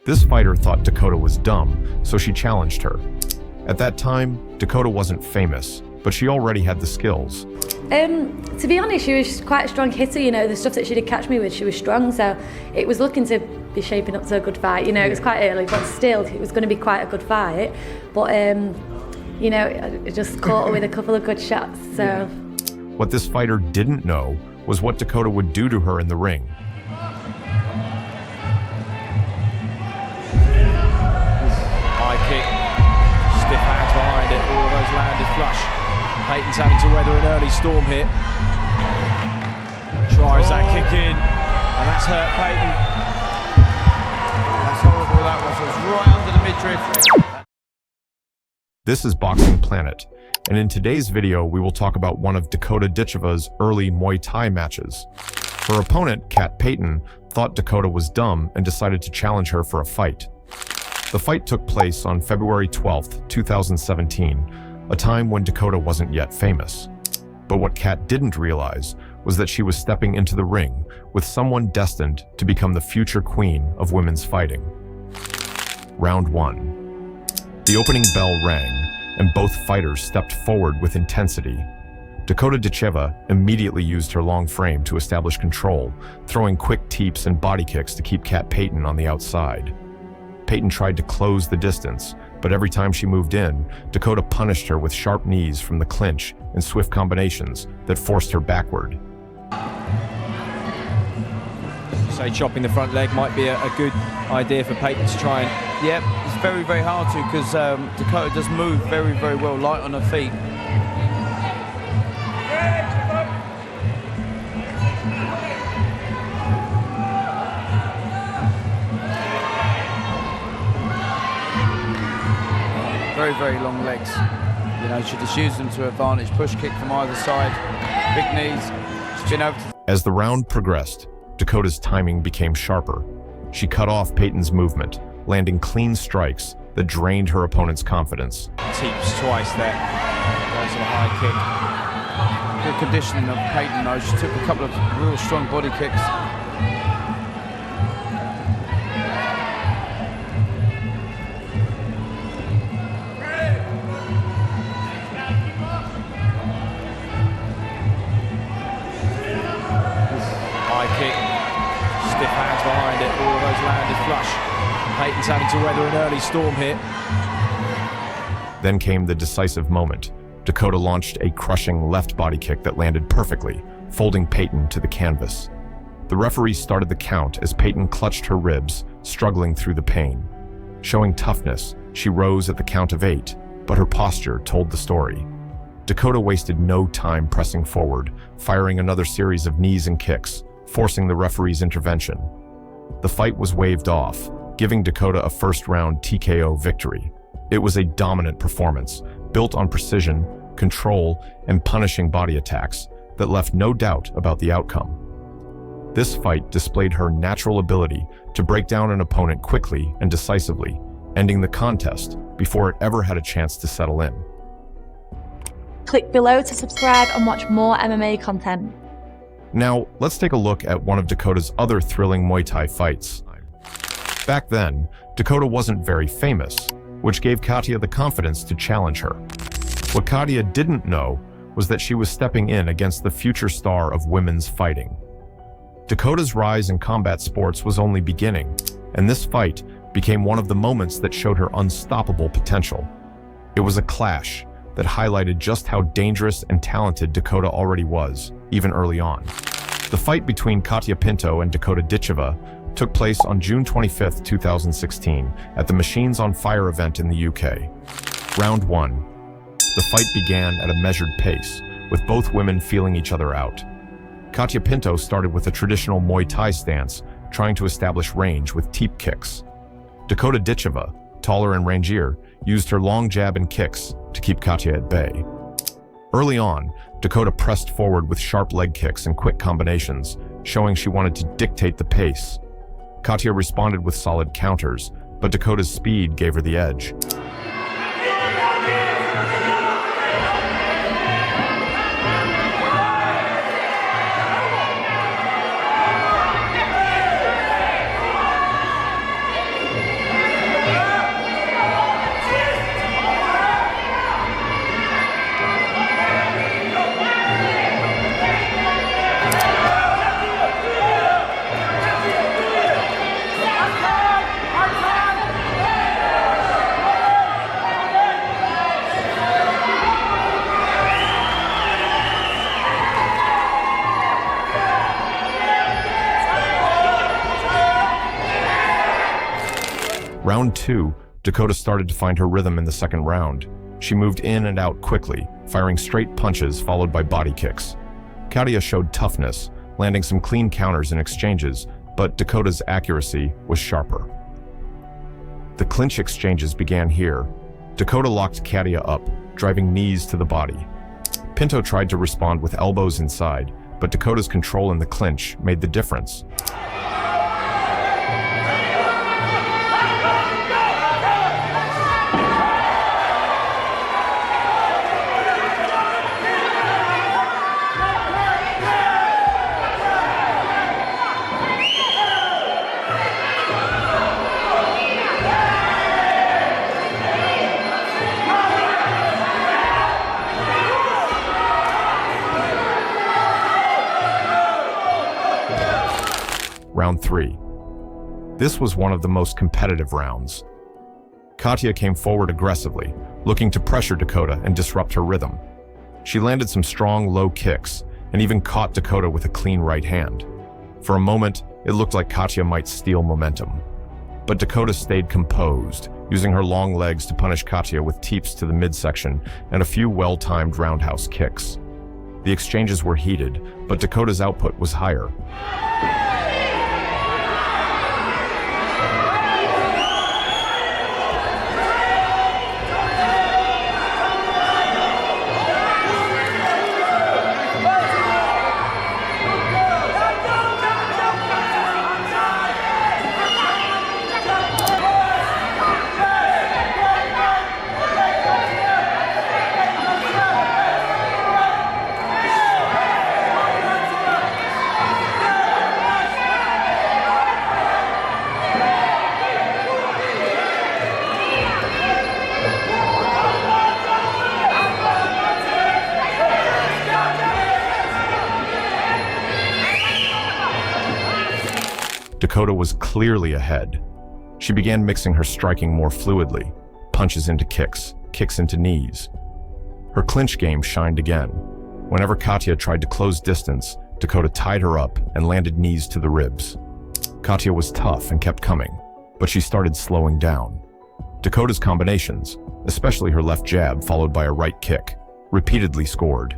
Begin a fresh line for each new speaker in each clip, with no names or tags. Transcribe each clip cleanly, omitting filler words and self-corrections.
This fighter thought Dakota was dumb, so she challenged her. At that time, Dakota wasn't famous, but she already had the skills.
To be honest, she was quite a strong hitter, you know, the stuff that she did catch me with, she was strong, so it was looking to be shaping up to a good fight, you know, it was quite early, but still, it was going to be quite a good fight, but, you know, I just caught her with a couple of good shots, so.
What this fighter didn't know was what Dakota would do to her in the ring.
High kick, stiff hands behind it, all of those landed flush. Peyton's having to weather an early storm here. Tries that kick in, and that's hurt Peyton. That's horrible, that was. It was right under the midriff.
This is Boxing Planet, and in today's video we will talk about one of Dakota Ditcheva's early Muay Thai matches. Her opponent, Kat Peyton, thought Dakota was dumb and decided to challenge her for a fight. The fight took place on February 12th, 2017, a time when Dakota wasn't yet famous. But what Kat didn't realize was that she was stepping into the ring with someone destined to become the future queen of women's fighting. Round 1. The opening bell rang, and both fighters stepped forward with intensity. Dakota Ditcheva immediately used her long frame to establish control, throwing quick teeps and body kicks to keep Kat Peyton on the outside. Peyton tried to close the distance, but every time she moved in, Dakota punished her with sharp knees from the clinch and swift combinations that forced her backward.
Say chopping the front leg might be a good idea for Peyton to try and... Yep, it's very, very hard to, because Dakota does move very, very well, light on her feet. Very, very long legs. You know, she just used them to her advantage. Push kick from either side, big knees. She's been able to...
As the round progressed, Dakota's timing became sharper. She cut off Peyton's movement, landing clean strikes that drained her opponent's confidence.
Teeps twice there. Goes on a high kick. Good conditioning of Peyton though. She took a couple of real strong body kicks. High kick, stiff hands behind it, all of those landed flush. Peyton's having to weather an early storm here.
Then came the decisive moment. Dakota launched a crushing left body kick that landed perfectly, folding Peyton to the canvas. The referee started the count as Peyton clutched her ribs, struggling through the pain. Showing toughness, she rose at the count of 8, but her posture told the story. Dakota wasted no time pressing forward, firing another series of knees and kicks, forcing the referee's intervention. The fight was waved off, giving Dakota a first-round TKO victory. It was a dominant performance, built on precision, control, and punishing body attacks that left no doubt about the outcome. This fight displayed her natural ability to break down an opponent quickly and decisively, ending the contest before it ever had a chance to settle in.
Click below to subscribe and watch more MMA content.
Now, let's take a look at one of Dakota's other thrilling Muay Thai fights. Back then, Dakota wasn't very famous, which gave Katya the confidence to challenge her. What Katya didn't know was that she was stepping in against the future star of women's fighting. Dakota's rise in combat sports was only beginning, and this fight became one of the moments that showed her unstoppable potential. It was a clash that highlighted just how dangerous and talented Dakota already was, even early on. The fight between Katya Pinto and Dakota Ditcheva took place on June 25, 2016, at the Machines on Fire event in the UK. Round 1. The fight began at a measured pace, with both women feeling each other out. Katya Pinto started with a traditional Muay Thai stance, trying to establish range with teep kicks. Dakota Ditcheva, taller and rangier, used her long jab and kicks to keep Katya at bay. Early on, Dakota pressed forward with sharp leg kicks and quick combinations, showing she wanted to dictate the pace. Katya responded with solid counters, but Dakota's speed gave her the edge. Round 2, Dakota started to find her rhythm in the second round. She moved in and out quickly, firing straight punches followed by body kicks. Katia showed toughness, landing some clean counters in exchanges, but Dakota's accuracy was sharper. The clinch exchanges began here. Dakota locked Katia up, driving knees to the body. Pinto tried to respond with elbows inside, but Dakota's control in the clinch made the difference. Round 3. This was one of the most competitive rounds. Katia came forward aggressively, looking to pressure Dakota and disrupt her rhythm. She landed some strong low kicks and even caught Dakota with a clean right hand. For a moment, it looked like Katia might steal momentum. But Dakota stayed composed, using her long legs to punish Katia with teeps to the midsection and a few well-timed roundhouse kicks. The exchanges were heated, but Dakota's output was higher. Dakota was clearly ahead. She began mixing her striking more fluidly, punches into kicks, kicks into knees. Her clinch game shined again. Whenever Katia tried to close distance, Dakota tied her up and landed knees to the ribs. Katia was tough and kept coming, but she started slowing down. Dakota's combinations, especially her left jab followed by a right kick, repeatedly scored.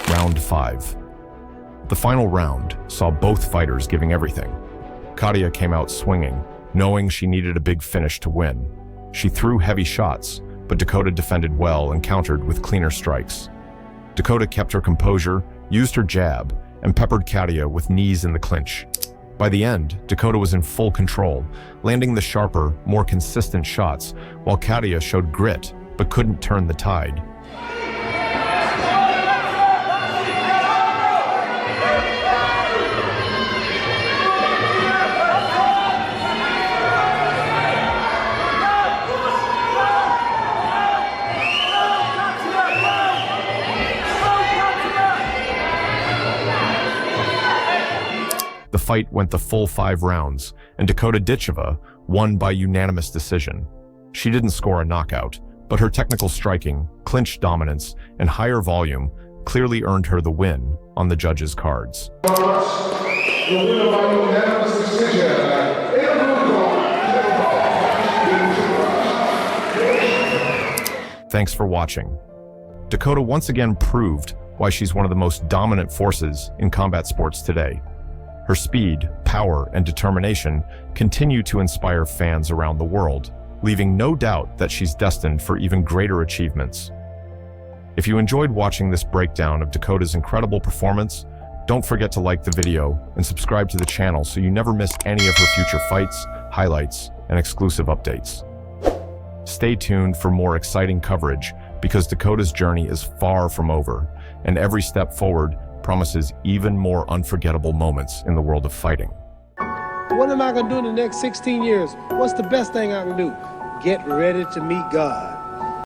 Round 5. The final round saw both fighters giving everything. Katia came out swinging, knowing she needed a big finish to win. She threw heavy shots, but Dakota defended well and countered with cleaner strikes. Dakota kept her composure, used her jab, and peppered Katia with knees in the clinch. By the end, Dakota was in full control, landing the sharper, more consistent shots, while Katia showed grit but couldn't turn the tide. The fight went the full 5 rounds, and Dakota Ditcheva won by unanimous decision. She didn't score a knockout, but her technical striking, clinch dominance, and higher volume clearly earned her the win on the judges' cards.
The winner by unanimous decision.
Thanks for watching. Dakota once again proved why she's one of the most dominant forces in combat sports today. Her speed, power, and determination continue to inspire fans around the world, leaving no doubt that she's destined for even greater achievements. If you enjoyed watching this breakdown of Dakota's incredible performance, don't forget to like the video and subscribe to the channel so you never miss any of her future fights, highlights, and exclusive updates. Stay tuned for more exciting coverage because Dakota's journey is far from over, and every step forward promises even more unforgettable moments in the world of fighting.
What am I going to do in the next 16 years? What's the best thing I can do? Get ready to meet God.